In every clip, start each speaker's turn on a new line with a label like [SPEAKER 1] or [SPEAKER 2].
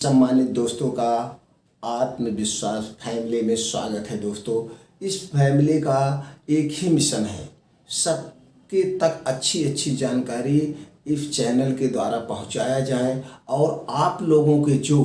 [SPEAKER 1] सम्मानित दोस्तों का आत्मविश्वास फैमिली में स्वागत है। दोस्तों, इस फैमिली का एक ही मिशन है, सबके तक अच्छी अच्छी जानकारी इस चैनल के द्वारा पहुंचाया जाए और आप लोगों के जो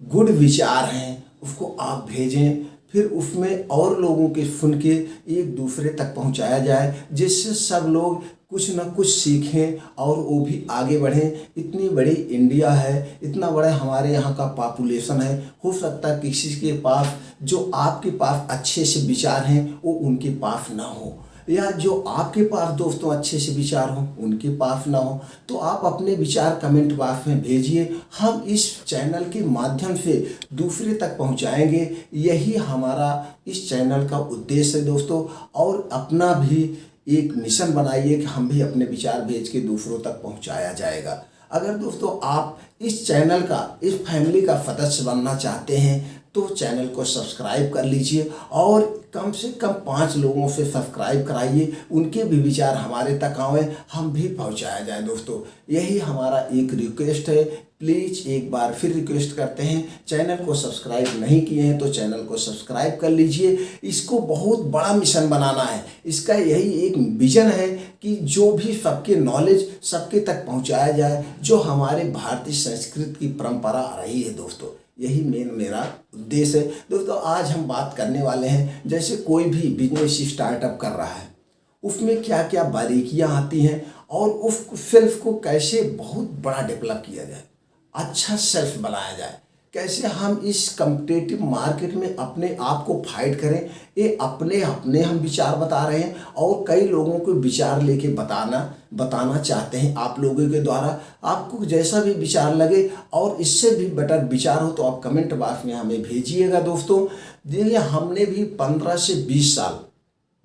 [SPEAKER 1] गुड विचार हैं उसको आप भेजें, फिर उसमें और लोगों के सुन के एक दूसरे तक पहुंचाया जाए, जिससे सब लोग कुछ ना कुछ सीखें और वो भी आगे बढ़ें। इतनी बड़ी इंडिया है, इतना बड़ा हमारे यहाँ का पॉपुलेशन है, हो सकता है किसी के पास जो आपके पास अच्छे से विचार हैं वो उनके पास ना हो, या जो आपके पास दोस्तों अच्छे से विचार हो उनके पास ना हो। तो आप अपने विचार कमेंट बॉक्स में भेजिए, हम इस चैनल के माध्यम से दूसरे तक पहुंचाएंगे। यही हमारा इस चैनल का उद्देश्य है दोस्तों। और अपना भी एक मिशन बनाइए कि हम भी अपने विचार भेज के दूसरों तक पहुंचाया जाएगा। अगर दोस्तों आप इस चैनल का, इस फैमिली का सदस्य बनना चाहते हैं तो चैनल को सब्सक्राइब कर लीजिए और कम से कम 5 लोगों से सब्सक्राइब कराइए, उनके भी विचार हमारे तक आए, हम भी पहुंचाया जाए। दोस्तों, यही हमारा एक रिक्वेस्ट है। प्लीज़ एक बार फिर रिक्वेस्ट करते हैं, चैनल को सब्सक्राइब नहीं किए हैं तो चैनल को सब्सक्राइब कर लीजिए। इसको बहुत बड़ा मिशन बनाना है, इसका यही एक विजन है कि जो भी सबके नॉलेज सबके तक पहुंचाया जाए, जो हमारे भारतीय संस्कृति की परंपरा रही है दोस्तों, यही मेरा उद्देश्य है। दोस्तों, आज हम बात करने वाले हैं, जैसे कोई भी बिजनेस स्टार्टअप कर रहा है उसमें क्या क्या बारीकियां आती हैं और उस सेल्फ को कैसे बहुत बड़ा डेवलप किया जाए, अच्छा सेल्फ बनाया जाए, कैसे हम इस कम्पिटिटिव मार्केट में अपने आप को फाइट करें। ये अपने हम विचार बता रहे हैं और कई लोगों को विचार लेके बताना चाहते हैं आप लोगों के द्वारा। आपको जैसा भी विचार लगे और इससे भी बेटर विचार हो तो आप कमेंट बॉक्स में हमें भेजिएगा। दोस्तों, देखिए, हमने भी 15 से 20 साल,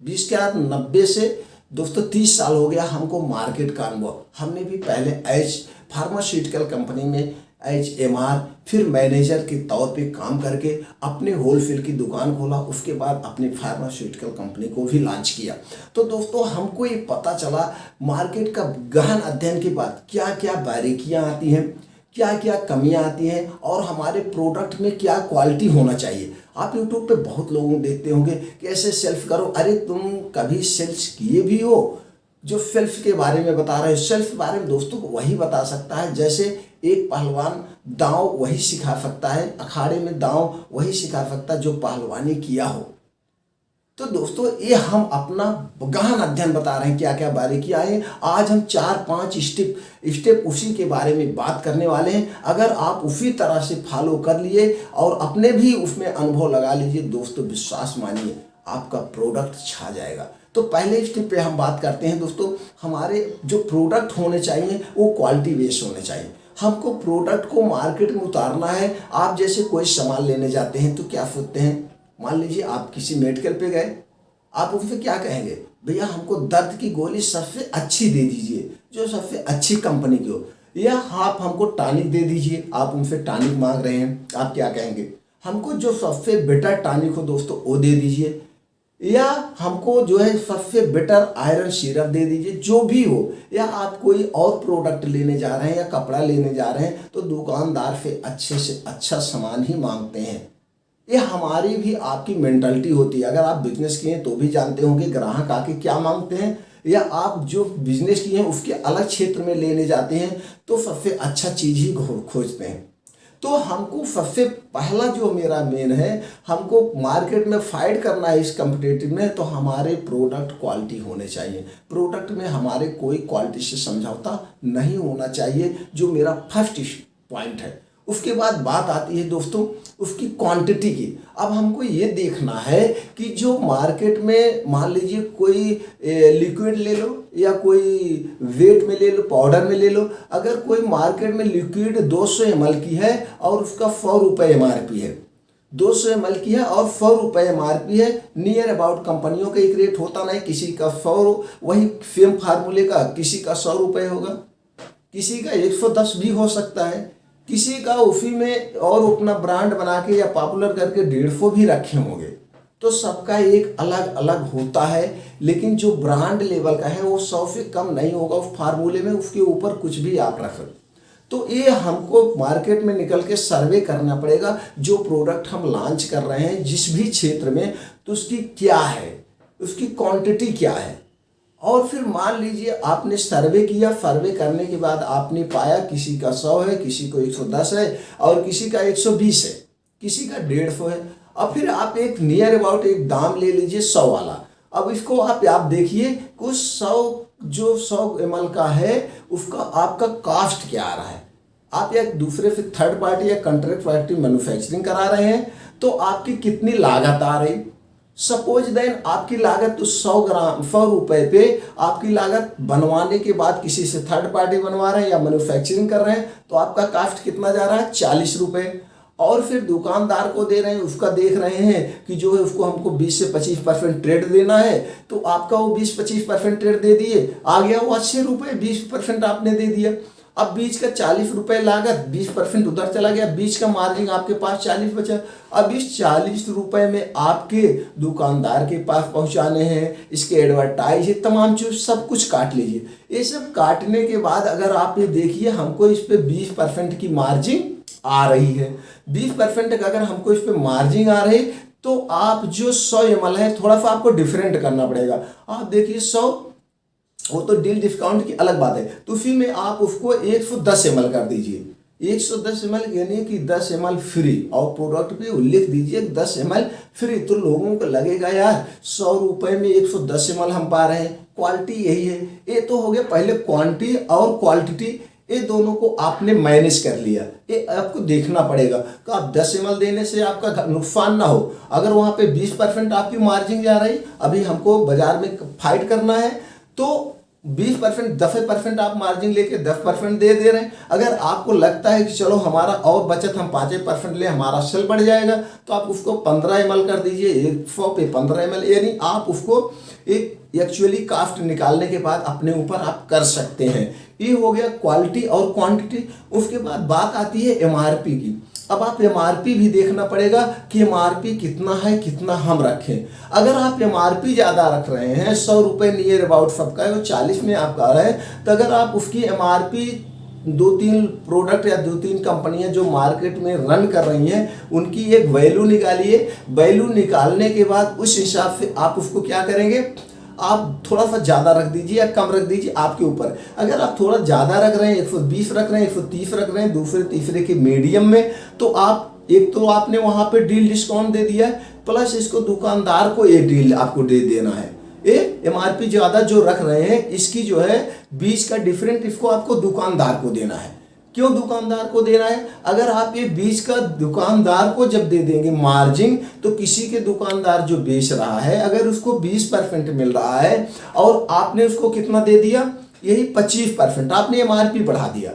[SPEAKER 1] 20 क्या 90 से दोस्तों 30 साल हो गया हमको मार्केट का अनुभव। हमने भी पहले एज फार्मास्यूटिकल कंपनी में एज एमआर, फिर मैनेजर के तौर पे काम करके अपने होलसेल की दुकान खोला, उसके बाद अपनी फार्मास्यूटिकल कंपनी को भी लॉन्च किया। तो दोस्तों, हमको ये पता चला मार्केट का गहन अध्ययन के बाद क्या क्या बारीकियां आती हैं, क्या क्या कमियां आती हैं और हमारे प्रोडक्ट में क्या क्वालिटी होना चाहिए। आप यूट्यूब पे बहुत लोगों देखते होंगे कि ऐसे सेल्फ करो, अरे तुम कभी सेल्स किए भी हो? जो सेल्फ के बारे में बता रहे हैं, सेल्फ के बारे में दोस्तों को वही बता सकता है जैसे एक पहलवान दांव वही सिखा सकता है, अखाड़े में दांव वही सिखा सकता है जो पहलवानी किया हो। तो दोस्तों, ये हम अपना गहन अध्ययन बता रहे हैं, क्या क्या बारीकियां हैं। आज हम 4-5 स्टेप उसी के बारे में बात करने वाले हैं। अगर आप उसी तरह से फॉलो कर लिए और अपने भी उसमें अनुभव लगा लीजिए दोस्तों, विश्वास मानिए आपका प्रोडक्ट छा जाएगा। तो पहले स्टेप पे हम बात करते हैं दोस्तों, हमारे जो प्रोडक्ट होने चाहिए वो क्वालिटी बेस्ड होने चाहिए। हमको प्रोडक्ट को मार्केट में उतारना है। आप जैसे कोई सामान लेने जाते हैं तो क्या सोचते हैं, मान लीजिए आप किसी मेडिकल पे गए, आप उनसे क्या कहेंगे, भैया हमको दर्द की गोली सबसे अच्छी दे दीजिए जो सबसे अच्छी कंपनी की हो, या आप हमको टॉनिक दे दीजिए। आप उनसे टॉनिक मांग रहे हैं, आप क्या कहेंगे, हमको जो सबसे बेटर टॉनिक हो दोस्तों वो दे दीजिए, या हमको जो है सबसे बेटर आयरन सिरप दे दीजिए, जो भी हो। या आप कोई और प्रोडक्ट लेने जा रहे हैं या कपड़ा लेने जा रहे हैं तो दुकानदार से अच्छा सामान ही मांगते हैं। ये हमारी भी आपकी मेंटालिटी होती है। अगर आप बिजनेस किए हैं तो भी जानते होंगे ग्राहक आके क्या मांगते हैं, या आप जो बिजनेस किए हैं उसके अलग क्षेत्र में लेने जाते हैं तो सबसे अच्छा चीज़ ही खोजते हैं। तो हमको सबसे पहला जो मेरा मेन है, हमको मार्केट में फाइट करना है इस कम्पिटिटिव में, तो हमारे प्रोडक्ट क्वालिटी होने चाहिए। प्रोडक्ट में हमारे कोई क्वालिटी से समझौता नहीं होना चाहिए, जो मेरा फर्स्ट पॉइंट है। उसके बाद बात आती है दोस्तों उसकी क्वांटिटी की। अब हमको ये देखना है कि जो मार्केट में मान लीजिए कोई लिक्विड ले लो या कोई वेट में ले लो, पाउडर में ले लो। अगर कोई मार्केट में लिक्विड 200 ml की है और उसका 100 रुपये MRP है, 200 ml की है और 100 रुपये MRP है, नियर अबाउट कंपनियों का एक रेट होता नहीं, किसी का 100, वही सेम फार्मूले का किसी का 100 रुपये होगा, किसी का 110 भी हो सकता है, किसी का उसी में और अपना ब्रांड बना के या पॉपुलर करके 150 भी रखे होंगे। तो सबका एक अलग अलग होता है, लेकिन जो ब्रांड लेवल का है वो 100 से कम नहीं होगा उस फार्मूले में, उसके ऊपर कुछ भी आप रख सकते। तो ये हमको मार्केट में निकल के सर्वे करना पड़ेगा, जो प्रोडक्ट हम लॉन्च कर रहे हैं जिस भी क्षेत्र में, तो उसकी क्या है, उसकी क्वांटिटी क्या है। और फिर मान लीजिए आपने सर्वे किया, सर्वे करने के बाद आपने पाया किसी का 100 है, किसी को 110 है और किसी का 120 है, किसी का 150 है। अब फिर आप एक नियर अबाउट एक दाम ले लीजिए 100 वाला। अब इसको आप देखिए कुछ 100 ml का है, उसका आपका कॉस्ट क्या आ रहा है। आप एक दूसरे से थर्ड पार्टी या कॉन्ट्रैक्ट पार्टी मैन्युफैक्चरिंग करा रहे हैं, तो आपकी कितनी लागत आ रही। सपोज देन आपकी लागत तो 100 रुपए पे आपकी लागत बनवाने के बाद किसी से थर्ड पार्टी बनवा रहे हैं या मैन्युफैक्चरिंग कर रहे हैं, तो आपका कास्ट कितना जा रहा है, 40 रुपये। और फिर दुकानदार को दे रहे हैं, उसका देख रहे हैं कि जो है उसको हमको 20 से 25% ट्रेड देना है, तो आपका वो 20-25% ट्रेड दे दिए, आ गया वो 80 रुपये, 20% आपने दे दिया। अब बीच का 40 रुपये लागत, 20% उधर चला गया, बीच का मार्जिन आपके पास 40 बचा। अब इस 40 रुपये में आपके दुकानदार के पास पहुंचाने हैं, इसके एडवर्टाइज है, तमाम चीज सब कुछ काट लीजिए। ये सब काटने के बाद अगर आप ये देखिए हमको इस पे 20% की मार्जिन आ रही है, 20% का अगर हमको इस पे मार्जिन आ रही, तो आप जो 100 ml है थोड़ा सा आपको डिफरेंट करना पड़ेगा। आप देखिए 100, वो तो डील डिस्काउंट की अलग बात है, तो उसी में आप उसको 110 ml कर दीजिए। 110 ml यानी कि 10 ml फ्री, और प्रोडक्ट पे उल्लेख दीजिए 10 ml फ्री। तो लोगों को लगेगा यार 100 रुपये में 110 ml हम पा रहे हैं, क्वालिटी यही है। ये तो हो गया पहले क्वांटिटी और क्वालिटी, ये दोनों को आपने मैनेज कर लिया। ये आपको देखना पड़ेगा कि आप 10 ml देने से आपका नुकसान ना हो। अगर वहाँ पे 20% आपकी मार्जिन जा रही, अभी हमको बाजार में फाइट करना है, तो 20% 10% आप मार्जिन लेके 10% दे रहे हैं। अगर आपको लगता है कि चलो हमारा और बचत हम 5% ले, हमारा सेल बढ़ जाएगा, तो आप उसको 15 ml कर दीजिए, 100 पे 15 ml, यानी आप उसको एक एक्चुअली कास्ट निकालने के बाद अपने ऊपर आप कर सकते हैं। ये हो गया क्वालिटी और क्वांटिटी। उसके बाद बात आती है एमआरपी की। अब आप एमआरपी भी देखना पड़ेगा कि एमआरपी कितना है, कितना हम रखें। अगर आप एमआरपी ज़्यादा रख रहे हैं, 100 रुपये नियर अबाउट सबका है, वो 40 में आप आ रहे हैं, तो अगर आप उसकी एमआरपी 2-3 प्रोडक्ट या 2-3 कंपनियां जो मार्केट में रन कर रही हैं उनकी एक वैल्यू निकालिए। वैल्यू निकालने के बाद उस हिसाब से आप उसको क्या करेंगे, आप थोड़ा सा ज़्यादा रख दीजिए या कम रख दीजिए, आपके ऊपर। अगर आप थोड़ा ज़्यादा रख रहे हैं, 120 रख रहे हैं, 130 रख रहे हैं, दूसरे तीसरे के मीडियम में, तो आप एक तो आपने वहाँ पे डील डिस्काउंट दे दिया है, प्लस इसको दुकानदार को ये डील आपको दे देना है। ये एमआरपी ज़्यादा जो रख रहे हैं इसकी जो है बीच का डिफरेंट, इसको आपको दुकानदार को देना है। क्यों दुकानदार को देना है? अगर आप ये बीच का दुकानदार को जब दे देंगे मार्जिन, तो किसी के दुकानदार जो बेच रहा है अगर उसको 20% मिल रहा है और आपने उसको कितना दे दिया, यही 25%, आपने एमआरपी बढ़ा दिया,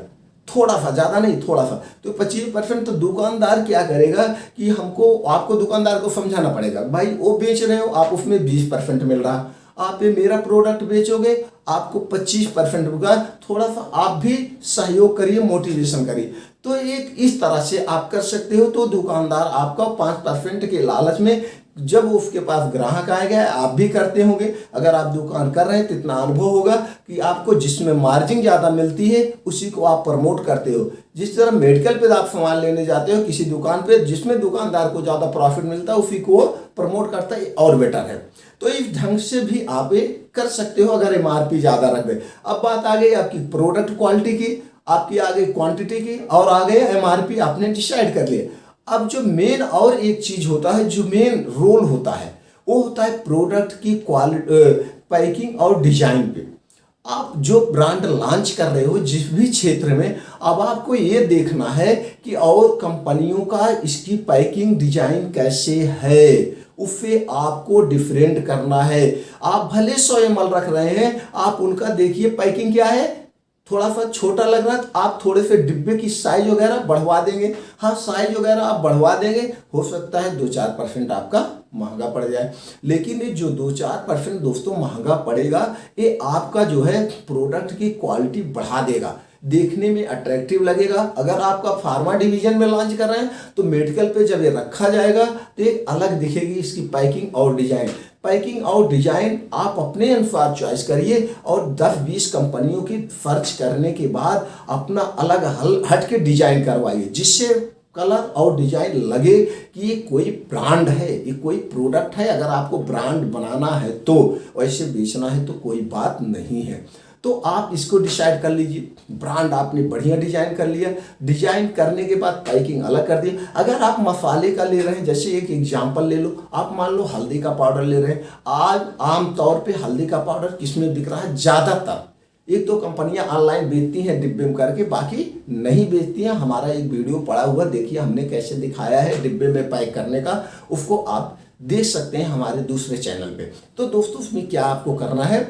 [SPEAKER 1] थोड़ा सा, ज़्यादा नहीं, थोड़ा सा, तो 25%। तो दुकानदार क्या करेगा कि आपको दुकानदार को समझाना पड़ेगा, भाई वो बेच रहे हो, आप उसमें 20% मिल रहा, आप ये मेरा प्रोडक्ट बेचोगे आपको 25% होगा, थोड़ा सा आप भी सहयोग करिए, मोटिवेशन करिए। तो एक इस तरह से आप कर सकते हो। तो दुकानदार आपका 5% के लालच में जब उसके पास ग्राहक आएगा, आप भी करते होंगे, अगर आप दुकान कर रहे हैं तो इतना अनुभव होगा कि आपको जिसमें मार्जिन ज़्यादा मिलती है उसी को आप प्रमोट करते हो। जिस तरह मेडिकल पे आप सामान लेने जाते हो किसी दुकान पे, जिसमें दुकानदार को ज़्यादा प्रॉफिट मिलता है उसी को प्रमोट करता है और बेटर है। तो इस ढंग से भी आप ये कर सकते हो अगर एमआरपी ज़्यादा रख दे। अब बात आ गई आपकी प्रोडक्ट क्वालिटी की, आपकी आ गई क्वांटिटी की, और आ गई एमआरपी आपने डिसाइड कर लिया। अब जो मेन और एक चीज होता है, जो मेन रोल होता है, वो होता है प्रोडक्ट की क्वालिटी, पैकिंग और डिजाइन पे। आप जो ब्रांड लॉन्च कर रहे हो जिस भी क्षेत्र में, अब आपको ये देखना है कि और कंपनियों का इसकी पैकिंग डिजाइन कैसे है, उससे आपको डिफरेंट करना है। आप भले 100 ml रख रहे हैं, आप उनका देखिए पैकिंग क्या है, थोड़ा सा छोटा लग रहा है तो आप थोड़े से डिब्बे की साइज वगैरह बढ़वा देंगे। हाँ, साइज वगैरह आप बढ़वा देंगे, हो सकता है 2-4% आपका महंगा पड़ जाए, लेकिन ये जो 2-4% दोस्तों महंगा पड़ेगा, ये आपका जो है प्रोडक्ट की क्वालिटी बढ़ा देगा, देखने में अट्रैक्टिव लगेगा। अगर आपका फार्मा डिवीजन में लॉन्च कर रहे हैं तो मेडिकल पे जब ये रखा जाएगा तो एक अलग दिखेगी इसकी पैकिंग और डिजाइन। पैकिंग और डिजाइन आप अपने अनुसार चॉइस करिए और 10-20 कंपनियों की सर्च करने के बाद अपना अलग हट के डिजाइन करवाइए, जिससे कलर और डिजाइन लगे कि ये कोई ब्रांड है, ये कोई प्रोडक्ट है। अगर आपको ब्रांड बनाना है तो वैसे बेचना है तो कोई बात नहीं है। तो आप इसको डिसाइड कर लीजिए। ब्रांड आपने बढ़िया डिजाइन कर लिया, डिजाइन करने के बाद पैकिंग अलग कर दी। अगर आप मसाले का ले रहे हैं, जैसे एक एग्जांपल ले लो, आप मान लो हल्दी का पाउडर ले रहे हैं। आज आम तौर पे हल्दी का पाउडर किसमें बिक रहा है? ज़्यादातर एक दो कंपनियां ऑनलाइन बेचती हैं डिब्बे में करके, बाकी नहीं बेचती हैं। हमारा एक वीडियो पड़ा हुआ, देखिए हमने कैसे दिखाया है डिब्बे में पैक करने का, उसको आप देख सकते हैं हमारे दूसरे चैनल पे। तो दोस्तों उसमें क्या आपको करना है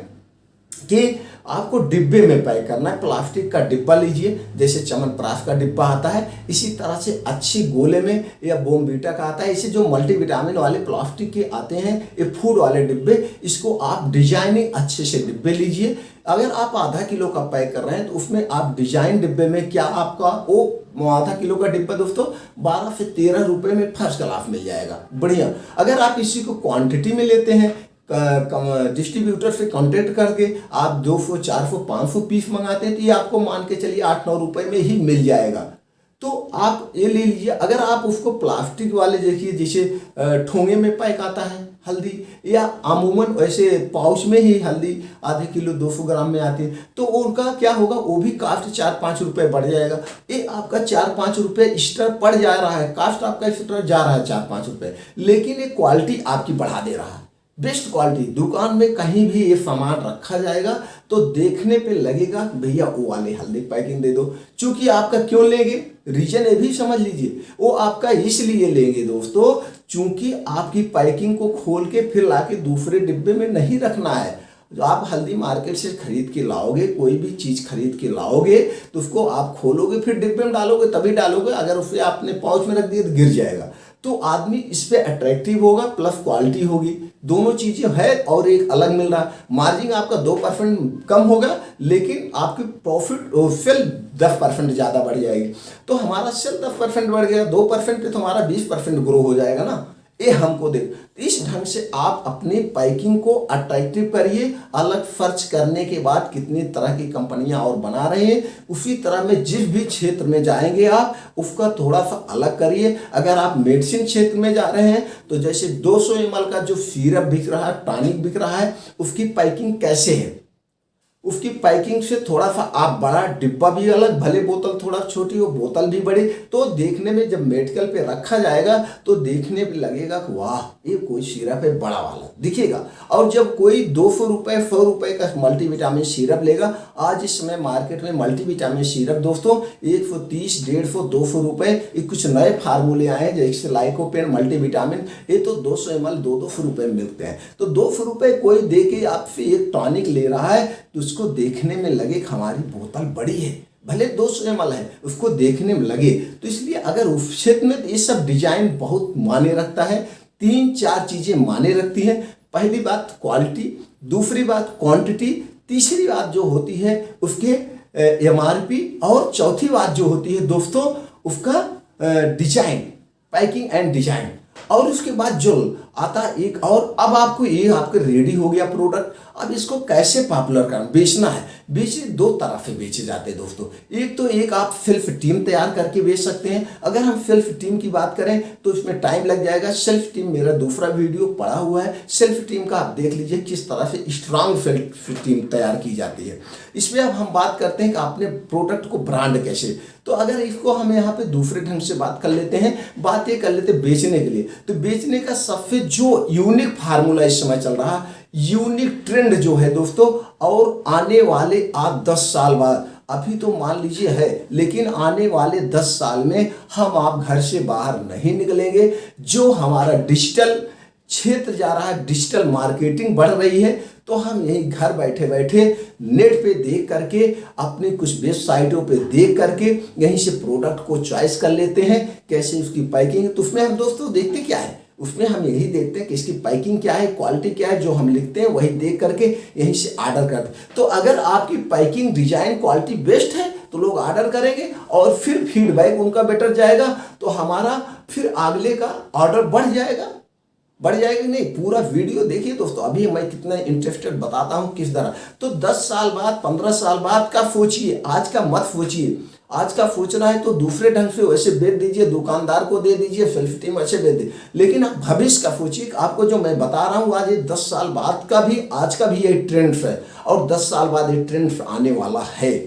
[SPEAKER 1] कि आपको डिब्बे में पैक करना है। प्लास्टिक का डिब्बा लीजिए, जैसे च्यवनप्राश का डिब्बा आता है, इसी तरह से अच्छी गोले में, या बोर्नवीटा का आता है। इसे जो मल्टीविटामिन वाले प्लास्टिक के आते हैं, ये फूड वाले डिब्बे, इसको आप डिजाइनिंग अच्छे से डिब्बे लीजिए। अगर आप आधा किलो का पैक कर रहे हैं तो उसमें आप डिजाइन डिब्बे में क्या आपका वो आधा किलो का डिब्बा दोस्तों 12 से 13 रुपए में फर्स्ट क्लास मिल जाएगा, बढ़िया। अगर आप इसी को क्वांटिटी में लेते हैं, डिस्ट्रीब्यूटर से कांटेक्ट करके आप 200, 400, 500 पीस मंगाते हैं, तो ये आपको मान के चलिए 8-9 रुपए में ही मिल जाएगा। तो आप ये ले लीजिए। अगर आप उसको प्लास्टिक वाले देखिए, जैसे ठोंगे में पैक आता है हल्दी, या अमूमन वैसे पाउच में ही हल्दी आधे किलो 200 ग्राम में आती है, तो उनका क्या होगा, वो भी कास्ट 4-5 रुपए बढ़ जाएगा। ये आपका 4-5 रुपए एक्स्ट्रा पड़ जा रहा है, कास्ट आपका एक्स्ट्रा जा रहा है 4-5 रुपए, लेकिन ये क्वालिटी आपकी बढ़ा दे रहा है। Best quality. दुकान में कहीं भी ये सामान रखा जाएगा तो देखने पे लगेगा भैया वो वाले हल्दी पैकिंग दे दो। चूंकि आपका क्यों लेंगे, रीजन ये भी समझ लीजिए। वो आपका इसलिए लेंगे दोस्तों, चूंकि आपकी पैकिंग को खोल के फिर लाके दूसरे डिब्बे में नहीं रखना है। जो आप हल्दी मार्केट से खरीद के लाओगे, कोई भी चीज़ खरीद के लाओगे तो उसको आप खोलोगे, फिर डिब्बे में डालोगे, तभी डालोगे। अगर उसे आपने पाउच में रख दिया तो गिर जाएगा। तो आदमी इस पे अट्रैक्टिव होगा, प्लस क्वालिटी होगी, दोनों चीज़ें है और एक अलग मिल रहा है। मार्जिन आपका 2% कम होगा, लेकिन आपकी प्रॉफिट सेल 10% ज़्यादा बढ़ जाएगी। तो हमारा सेल 10% बढ़ गया, 2% पे तो हमारा 20% ग्रो हो जाएगा ना। ये हमको देख, इस ढंग से आप अपनी पैकिंग को अट्रैक्टिव करिए। अलग सर्च करने के बाद कितनी तरह की कंपनियां और बना रहे हैं, उसी तरह में जिस भी क्षेत्र में जाएंगे आप उसका थोड़ा सा अलग करिए। अगर आप मेडिसिन क्षेत्र में जा रहे हैं तो जैसे 200 ml का जो सिरप बिक रहा है, टॉनिक बिक रहा है, उसकी पैकिंग कैसे है, उसकी पैकिंग से थोड़ा सा आप बड़ा डिब्बा भी अलग, भले बोतल थोड़ा छोटी हो, बोतल भी बड़ी, तो देखने में जब मेडिकल पे रखा जाएगा तो देखने पे लगेगा कि वाह ये कोई सिरप है, बड़ा वाला दिखेगा। और जब कोई 200 रुपये 100 रुपये का मल्टीविटामिन सिरप लेगा, आज इस समय मार्केट में मल्टीविटामिन सिरप दोस्तों 130, 150, 200 रुपये, ये कुछ नए फार्मूले आए हैं जैसे लाइकोपेन मल्टीविटामिन, ये तो 200 ml 200 रुपये में मिलते हैं। तो 200 रुपये कोई दे के आपसे एक टॉनिक ले रहा है तो उसको देखने में लगे कि हमारी बोतल बड़ी है, भले 200 ml है, उसको देखने में लगे। तो इसलिए अगर उस क्षेत्र में ये सब डिजाइन बहुत मायने रखता है। 3-4 चीजें मायने रखती हैं। पहली बात क्वालिटी, दूसरी बात क्वांटिटी, तीसरी बात जो होती है उसके MRP, और चौथी बात जो होती है दोस्तों उसका डिजाइन, पैकिंग एंड डिजाइन। और उसके बाद जो आता एक और, अब आपको ये आपके रेडी हो गया प्रोडक्ट। अब इसको कैसे पॉपुलर करना, बेचना है। बेचे 2 तरह से बेचे जाते हैं दोस्तों। एक आप सेल्फ टीम तैयार करके बेच सकते हैं। अगर हम सेल्फ टीम की बात करें तो इसमें टाइम लग जाएगा। सेल्फ टीम मेरा दूसरा वीडियो पड़ा हुआ है, सेल्फ टीम का आप देख लीजिए किस तरह से स्ट्रांग सेल्फ टीम तैयार की जाती है। इसमें अब हम बात करते हैं कि आपने प्रोडक्ट को ब्रांड कैसे। तो अगर इसको हम यहाँ पे दूसरे ढंग से बात कर लेते हैं, बात ये कर लेते हैं बेचने के लिए। तो बेचने का सबसे जो यूनिक फार्मूला इस समय चल रहा है, यूनिक ट्रेंड जो है दोस्तों, और आने वाले आप 10 साल बाद, अभी तो मान लीजिए है, लेकिन आने वाले 10 साल में हम आप घर से बाहर नहीं निकलेंगे। जो हमारा डिजिटल क्षेत्र जा रहा है, डिजिटल मार्केटिंग बढ़ रही है, तो हम यही घर बैठे बैठे नेट पे देख करके, अपनी कुछ वेबसाइटों पे देख करके यहीं से प्रोडक्ट को चॉइस कर लेते हैं कैसे उसकी पैकिंग। तो उसमें हम दोस्तों देखते क्या है, उसमें हम यही देखते हैं कि इसकी पैकिंग क्या है, क्वालिटी क्या है, जो हम लिखते हैं वही देख करके यहीं से ऑर्डर करते हैं। तो अगर आपकी पैकिंग, डिजाइन, क्वालिटी बेस्ट है तो लोग ऑर्डर करेंगे और फिर फीडबैक उनका बेटर जाएगा, तो हमारा फिर अगले का ऑर्डर बढ़ जाएगा। बढ़ जाएगी नहीं। पूरा वीडियो देखिए दोस्तों, अभी मैं कितना इंटरेस्टेड बताता हूँ किस तरह। तो 10 साल बाद 15 साल बाद का सोचिए, आज का मत सोचिए। आज का सोचना है तो दूसरे ढंग से वैसे बेच दीजिए, दुकानदार को दे दीजिए, सेल्फ टीम ऐसे बेच दीजिए। लेकिन आप भविष्य का सोचिए, आपको जो मैं बता रहा हूँ आज, ये 10 साल बाद का भी, आज का भी ये ट्रेंड है और 10 साल बाद ये ट्रेंड आने वाला है।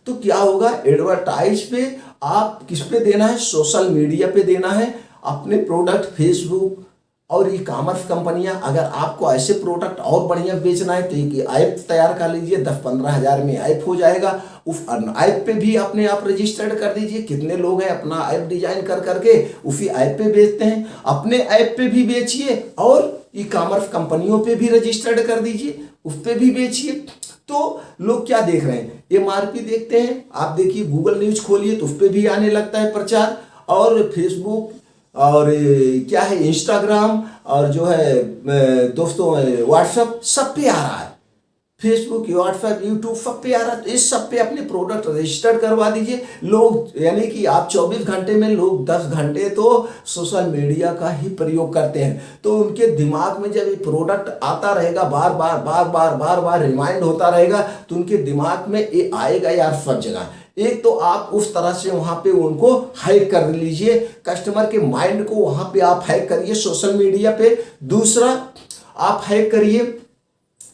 [SPEAKER 1] तो क्या होगा, एडवर्टाइज पे आप किस पे देना है, सोशल मीडिया पे देना है अपने प्रोडक्ट। फेसबुक और ई कॉमर्स कंपनियां, अगर आपको ऐसे प्रोडक्ट और बढ़िया बेचना है तो एक ऐप तैयार कर लीजिए, 10-15 हज़ार में ऐप हो जाएगा। उस ऐप पे भी अपने आप रजिस्टर्ड कर दीजिए। कितने लोग हैं अपना ऐप डिजाइन कर करके उसी ऐप पे बेचते हैं, अपने ऐप पे भी बेचिए और ई कॉमर्स कंपनियों पे भी रजिस्टर्ड कर दीजिए, उस पर भी बेचिए। तो लोग क्या देख रहे हैं, एमआरपी देखते हैं। आप देखिए गूगल न्यूज खोलिए तो उस पर भी आने लगता है प्रचार, और फेसबुक और क्या है इंस्टाग्राम और जो है दोस्तों व्हाट्सएप, सब पे आ रहा है। फेसबुक, व्हाट्सएप, यूट्यूब सब पे आ रहा है। तो इस सब पे अपने प्रोडक्ट रजिस्टर्ड करवा दीजिए। लोग, यानी कि आप 24 घंटे में, लोग 10 घंटे तो सोशल मीडिया का ही प्रयोग करते हैं। तो उनके दिमाग में जब ये प्रोडक्ट आता रहेगा, बार बार बार बार बार बार रिमाइंड होता रहेगा, तो उनके दिमाग में ये आएगा यार सब जगह। एक तो आप उस तरह से वहां पे उनको हैक कर लीजिए, कस्टमर के माइंड को वहां पे आप हैक करिए सोशल मीडिया पे। दूसरा आप हैक करिए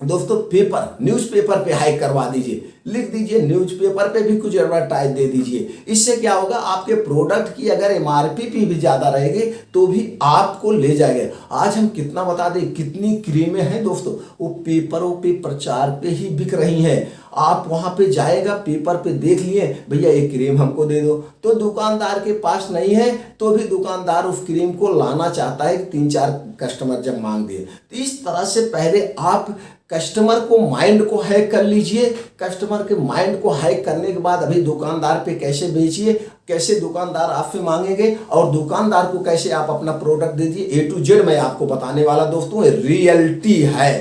[SPEAKER 1] दोस्तों पेपर, न्यूज़पेपर पे हाइक करवा दीजिए, लिख दीजिए न्यूज़पेपर पे भी कुछ एडवर्टाइज दे दीजिए। इससे क्या होगा, आपके प्रोडक्ट की अगर एमआरपी भी ज़्यादा रहेगी तो भी आपको ले जाएंगे। आज हम कितना बता दें, कितनी क्रीमें हैं दोस्तों, वो पेपरों पे प्रचार पे ही बिक रही हैं। आप वहां पे जाएगा, पेपर पे देख लिए भैया ये क्रीम हमको दे दो, तो दुकानदार के पास नहीं है तो भी दुकानदार उस क्रीम को लाना चाहता है, 3-4 कस्टमर जब मांग दिए। तो इस तरह से पहले आप कस्टमर को माइंड को हैक कर लीजिए। कस्टमर के माइंड को हैक करने के बाद अभी दुकानदार पे कैसे बेचिए, कैसे दुकानदार आपसे मांगेंगे और दुकानदार को कैसे आप अपना प्रोडक्ट दे दिए, A to Z मैं आपको बताने वाला दोस्तों। रियलिटी है,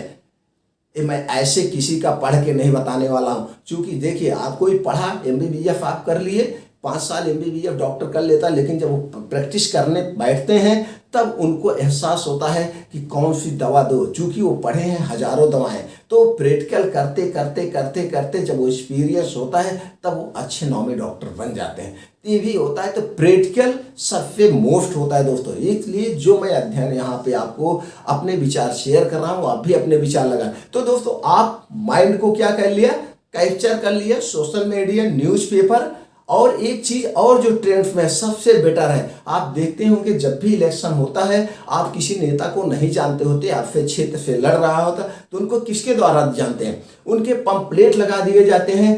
[SPEAKER 1] ये मैं ऐसे किसी का पढ़ के नहीं बताने वाला हूँ। क्योंकि देखिए, आप कोई पढ़ा, MBBS आप कर लिए, 5 साल MBBS डॉक्टर कर लेता है, लेकिन जब वो प्रैक्टिस करने बैठते हैं तब उनको एहसास होता है कि कौन सी दवा दो। चूँकि वो पढ़े हैं हजारों दवाएं, तो प्रैक्टिकल करते करते करते करते जब वो एक्सपीरियंस होता है तब वो अच्छे नामी डॉक्टर बन जाते हैं। ये भी होता है, तो प्रैक्टिकल सबसे मोस्ट होता है दोस्तों। इसलिए जो मैं अध्ययन यहाँ पे आपको अपने विचार शेयर कर रहा हूँ, आप भी अपने विचार लगाएं। तो दोस्तों, आप माइंड को क्या कर लिया, कैप्चर कर लिया, सोशल मीडिया, न्यूज़पेपर। और एक चीज और जो ट्रेंड्स में सबसे बेटर है, आप देखते होंगे जब भी इलेक्शन होता है, आप किसी नेता को नहीं जानते होते, आपसे क्षेत्र से लड़ रहा होता, तो उनको किसके द्वारा जानते हैं, उनके पंपलेट लगा दिए जाते हैं,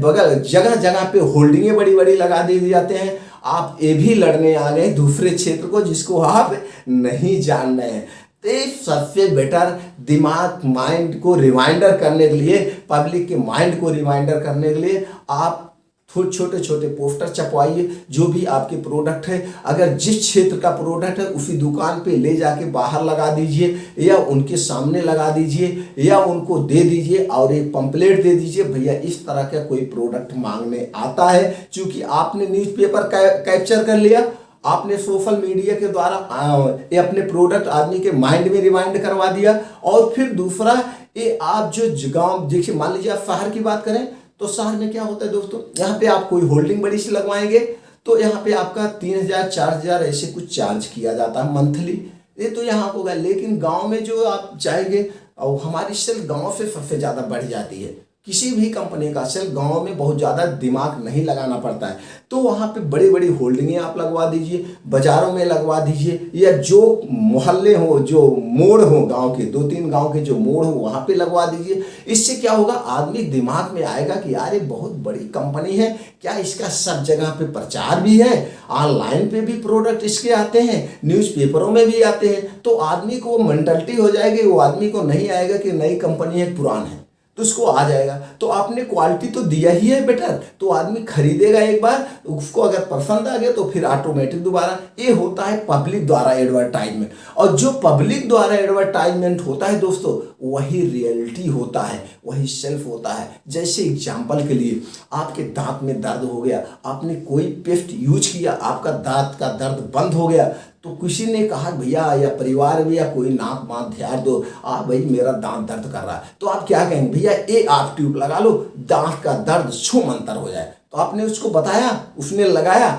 [SPEAKER 1] बगल जगह जगह पे होल्डिंगे बड़ी बड़ी लगा दिए जाते हैं। आप ये भी लड़ने आ गए दूसरे क्षेत्र को जिसको आप नहीं जान रहे हैं। तो सबसे बेटर दिमाग, माइंड को रिमाइंडर करने के लिए, पब्लिक के माइंड को रिमाइंडर करने के लिए आप छोटे छोटे पोस्टर छपवाइए। जो भी आपके प्रोडक्ट है, अगर जिस क्षेत्र का प्रोडक्ट है उसी दुकान पे ले जाके बाहर लगा दीजिए, या उनके सामने लगा दीजिए, या उनको दे दीजिए और एक पंपलेट दे दीजिए, भैया इस तरह का कोई प्रोडक्ट मांगने आता है। क्योंकि आपने न्यूज़पेपर कैप्चर कर लिया, आपने सोशल मीडिया के द्वारा ये अपने प्रोडक्ट आदमी के माइंड में रिमाइंड करवा दिया। और फिर दूसरा, ये आप जो गाँव, देखिए मान लीजिए आप शहर की बात करें तो शहर में क्या होता है दोस्तों, यहाँ पे आप कोई होल्डिंग बड़ी सी लगवाएंगे तो यहाँ पे आपका 3,000-4,000 ऐसे कुछ चार्ज किया जाता है मंथली। ये तो यहाँ होगा, लेकिन गांव में जो आप जाएंगे, और हमारी सेल गांव से सबसे ज़्यादा बढ़ जाती है। किसी भी कंपनी का सेल गांव में बहुत ज़्यादा दिमाग नहीं लगाना पड़ता है, तो वहाँ पे बड़ी बड़ी होल्डिंगें आप लगवा दीजिए, बाज़ारों में लगवा दीजिए, या जो मोहल्ले हो, जो मोड़ हो गांव के, 2-3 गांव के जो मोड़ हो वहाँ पे लगवा दीजिए। इससे क्या होगा, आदमी दिमाग में आएगा कि यार ये बहुत बड़ी कंपनी है, क्या इसका सब जगह पे प्रचार भी है, ऑनलाइन पे भी प्रोडक्ट इसके आते हैं, न्यूज़पेपरों में भी आते हैं। तो आदमी को वो मेंटलिटी हो जाएगी, वो आदमी को नहीं आएगा कि नई कंपनी है पुरान है, तो उसको आ जाएगा। तो आपने क्वालिटी तो दिया ही है बेटर, तो आदमी खरीदेगा एक बार, उसको अगर पसंद आ गया तो फिर ऑटोमेटिक दोबारा। ये होता है पब्लिक द्वारा एडवर्टाइजमेंट, और जो पब्लिक द्वारा एडवर्टाइजमेंट होता है दोस्तों, वही रियलिटी होता है, वही सेल्फ होता है। जैसे एग्जाम्पल के लिए, आपके दांत में दर्द हो गया, आपने कोई पेस्ट यूज किया, आपका दांत का दर्द बंद हो गया, तो किसी ने कहा भैया या परिवार में या कोई नाक मां ध्यान दो, आप भाई मेरा दांत दर्द कर रहा है, तो आप क्या कहेंगे, भैया ये आप ट्यूब लगा लो, दांत का दर्द छूमंतर हो जाए। तो आपने उसको बताया, उसने लगाया,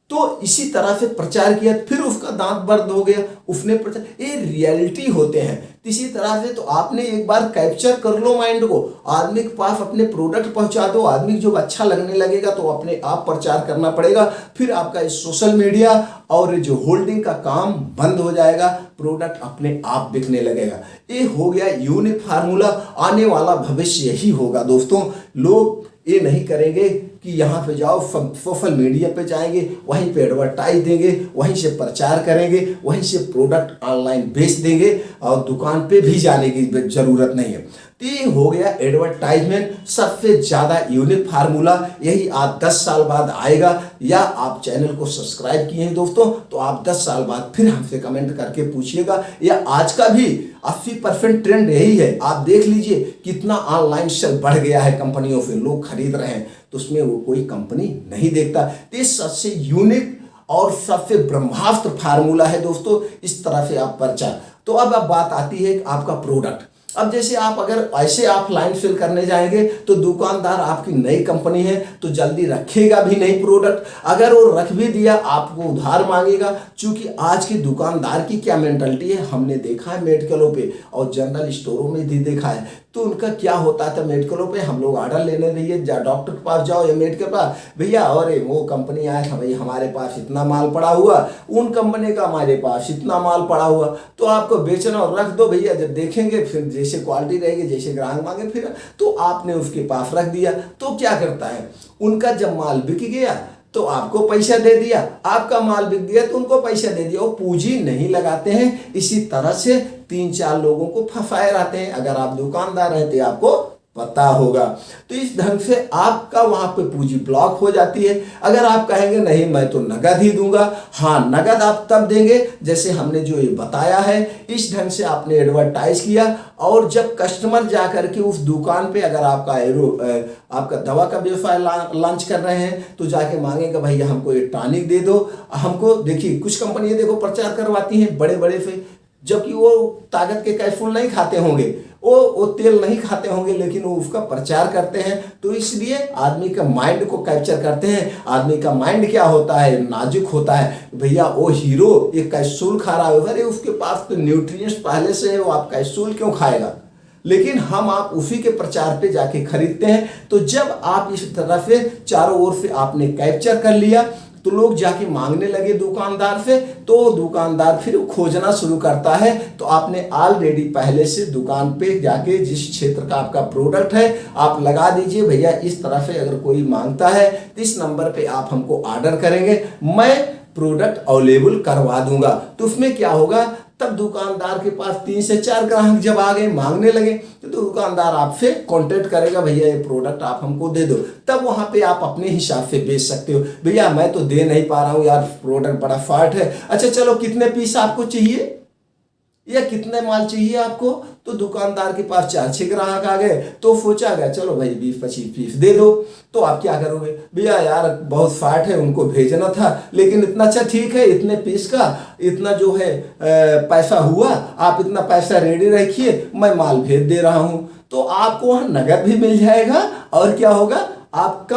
[SPEAKER 1] तो इसी तरह से प्रचार किया, फिर उसका दांत दर्द हो गया, उसने प्रचार, ये रियलिटी होते हैं। इसी तरह से तो आपने एक बार कैप्चर कर लो माइंड को, आदमी के पास अपने प्रोडक्ट पहुंचा दो, आदमी जो अच्छा लगने लगेगा तो अपने आप प्रचार करना पड़ेगा, फिर आपका इस सोशल मीडिया और जो होल्डिंग का काम बंद हो जाएगा, प्रोडक्ट अपने आप बिकने लगेगा। ये हो गया यूनिक फार्मूला, आने वाला भविष्य यही होगा दोस्तों। लोग ये नहीं करेंगे कि यहाँ पे जाओ, सोशल मीडिया पे जाएंगे, वहीं पे एडवर्टाइज देंगे, वहीं से प्रचार करेंगे, वहीं से प्रोडक्ट ऑनलाइन बेच देंगे और दुकान पे भी जाने की जरूरत नहीं है। तो ये हो गया एडवर्टाइजमेंट, सबसे ज़्यादा यूनिक फार्मूला। यही आज 10 साल बाद आएगा, या आप चैनल को सब्सक्राइब किए हैं दोस्तों तो आप 10 साल बाद फिर हमसे कमेंट करके पूछिएगा, या आज का भी 80% ट्रेंड यही है। आप देख लीजिए कितना ऑनलाइन सेल बढ़ गया है, कंपनियों से लोग खरीद रहे हैं, तो उसमें वो कोई कंपनी नहीं देखता। तो ये सबसे यूनिक और सबसे ब्रह्मास्त्र फार्मूला है दोस्तों, इस तरह से आप प्रचार। तो अब बात आती है आपका प्रोडक्ट। अब जैसे आप अगर ऐसे ऑफलाइन सेल करने जाएंगे तो दुकानदार आपकी नई कंपनी है तो जल्दी रखेगा भी नहीं प्रोडक्ट, अगर वो रख भी दिया आपको उधार मांगेगा। क्योंकि आज की दुकानदार की क्या मेंटालिटी है, हमने देखा है मेडिकलों पे और जनरल स्टोरों में भी देखा है, तो उनका क्या होता था, मेडिकलों पे हम लोग ऑर्डर लेने रहिए, डॉक्टर के पास जाओ या मेडिकल पास, भैया और वो कंपनी आया था, भाई हमारे पास इतना माल पड़ा हुआ, उन कंपनी का हमारे पास इतना माल पड़ा हुआ, तो आपको बेचना और रख दो भैया, जब देखेंगे फिर जैसे क्वालिटी रहेगी, जैसे ग्राहक मांगे फिर, तो आपने उसके पास रख दिया। तो क्या करता है, उनका जब माल बिक गया तो आपको पैसा दे दिया, आपका माल बिक गया तो उनको पैसा दे दिया, वो पूंजी नहीं लगाते हैं। इसी तरह से 3-4 लोगों को फंसाए रहते हैं। अगर आप दुकानदार रहते आपको पता होगा। तो इस ढंग से आपका वहां पे पूंजी ब्लॉक हो जाती है। अगर आप कहेंगे नहीं मैं तो नगद ही दूंगा, हाँ नगद आप तब देंगे जैसे हमने जो ये बताया है, इस ढंग से आपने एडवर्टाइज किया, और जब कस्टमर जा करके उस दुकान पे, अगर आपका आपका दवा का व्यवसाय लॉन्च कर रहे हैं तो जाके मांगेगा भैया हमको ये टॉनिक दे दो हमको। देखिए कुछ कंपनियां देखो प्रचार करवाती हैं बड़े बड़े से, जबकि वो ताकत के कैप्सूल नहीं खाते होंगे, वो तेल नहीं खाते होंगे, लेकिन वो उसका प्रचार करते हैं। तो इसलिए आदमी का माइंड को कैप्चर करते हैं। आदमी का माइंड क्या होता है, नाजुक होता है। भैया वो हीरो एक कैप्सूल खा रहा है, अरे उसके पास तो न्यूट्रिएंट्स पहले से है, वो आप कैप्सूल क्यों खाएगा। लेकिन हम आप उसी के प्रचार पे जाके खरीदते हैं। तो जब आप इस तरह से चारों ओर से आपने कैप्चर कर लिया तो लोग जाके मांगने लगे दुकानदार से, तो दुकानदार फिर खोजना शुरू करता है। तो आपने ऑलरेडी पहले से दुकान पे जाके जिस क्षेत्र का आपका प्रोडक्ट है आप लगा दीजिए, भैया इस तरह से अगर कोई मांगता है तो इस नंबर पे आप हमको ऑर्डर करेंगे, मैं प्रोडक्ट अवेलेबल करवा दूंगा। तो उसमें क्या होगा, तब दुकानदार के पास 3 से 4 ग्राहक जब आ गए मांगने लगे तो दुकानदार आपसे कांटेक्ट करेगा, भैया ये प्रोडक्ट आप हमको दे दो। तब वहां पे आप अपने हिसाब से बेच सकते हो, भैया मैं तो दे नहीं पा रहा हूँ यार, प्रोडक्ट बड़ा फाट है, अच्छा चलो कितने पीस आपको चाहिए या कितने माल चाहिए आपको। तो दुकानदार के पास 4-6 ग्राहक आ गए तो सोचा गया चलो भाई 20-25 पीस दे दो। तो आप क्या करोगे, भैया यार बहुत फाट है, उनको भेजना था, लेकिन इतना अच्छा ठीक है, इतने पीस का इतना जो है पैसा हुआ, आप इतना पैसा रेडी रखिए, मैं माल भेज दे रहा हूँ। तो आपको वहाँ नगद भी मिल जाएगा, और क्या होगा, आप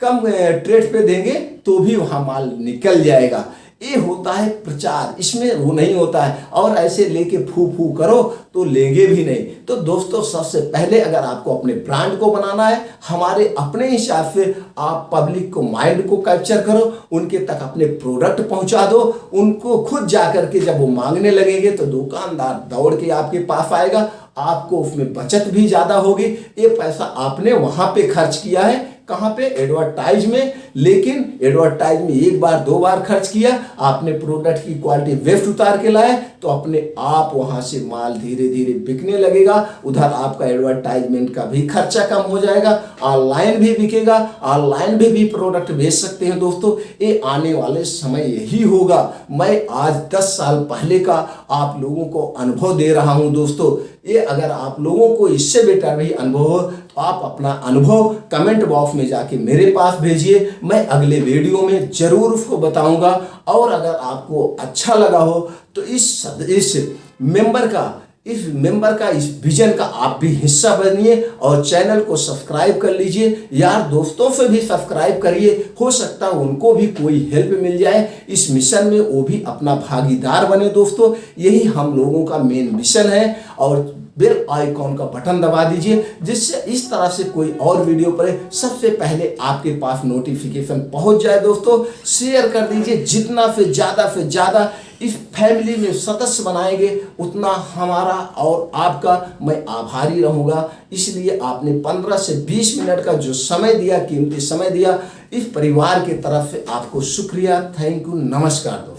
[SPEAKER 1] कम ट्रेड पे देंगे तो भी वहाँ माल निकल जाएगा। ये होता है प्रचार, इसमें वो नहीं होता है। और ऐसे लेके फू फू करो तो लेंगे भी नहीं। तो दोस्तों सबसे पहले अगर आपको अपने ब्रांड को बनाना है, हमारे अपने हिसाब से आप पब्लिक को, माइंड को कैप्चर करो, उनके तक अपने प्रोडक्ट पहुंचा दो, उनको खुद जा करके जब वो मांगने लगेंगे तो दुकानदार दौड़ के आपके पास आएगा, आपको उसमें बचत भी ज़्यादा होगी। ये पैसा आपने वहाँ पे खर्च किया है, कहाँ पे, एडवर्टाइज में। लेकिन एडवर्टाइज में 1 बार 2 बार खर्च किया, आपने प्रोडक्ट की क्वालिटी बेस्ट उतार के लाए तो अपने आप वहां से माल धीरे धीरे बिकने लगेगा। उधर आपका एडवर्टाइजमेंट का भी खर्चा कम हो जाएगा, ऑनलाइन भी बिकेगा, ऑनलाइन भी प्रोडक्ट बेच सकते हैं दोस्तों। ये आने वाले समय यही होगा। मैं आज 10 साल पहले का आप लोगों को अनुभव दे रहा हूं दोस्तों। ये अगर आप लोगों को इससे बेटर भी अनुभव हो आप अपना अनुभव कमेंट बॉक्स में जाके मेरे पास भेजिए, मैं अगले वीडियो में जरूर उसको बताऊंगा। और अगर आपको अच्छा लगा हो तो इस मेंबर का इस विजन का आप भी हिस्सा बनिए और चैनल को सब्सक्राइब कर लीजिए। यार दोस्तों से भी सब्सक्राइब करिए, हो सकता है उनको भी कोई हेल्प मिल जाए इस मिशन में, वो भी अपना भागीदार बने। दोस्तों यही हम लोगों का मेन मिशन है। और बेल आइकॉन का बटन दबा दीजिए जिससे इस तरह से कोई और वीडियो पर सबसे पहले आपके पास नोटिफिकेशन पहुंच जाए। दोस्तों शेयर कर दीजिए, जितना से ज़्यादा इस फैमिली में सदस्य बनाएंगे उतना हमारा और आपका मैं आभारी रहूँगा। इसलिए आपने 15 से 20 मिनट का जो समय दिया, कीमती समय दिया, इस परिवार की तरफ से आपको शुक्रिया। थैंक यू, नमस्कार।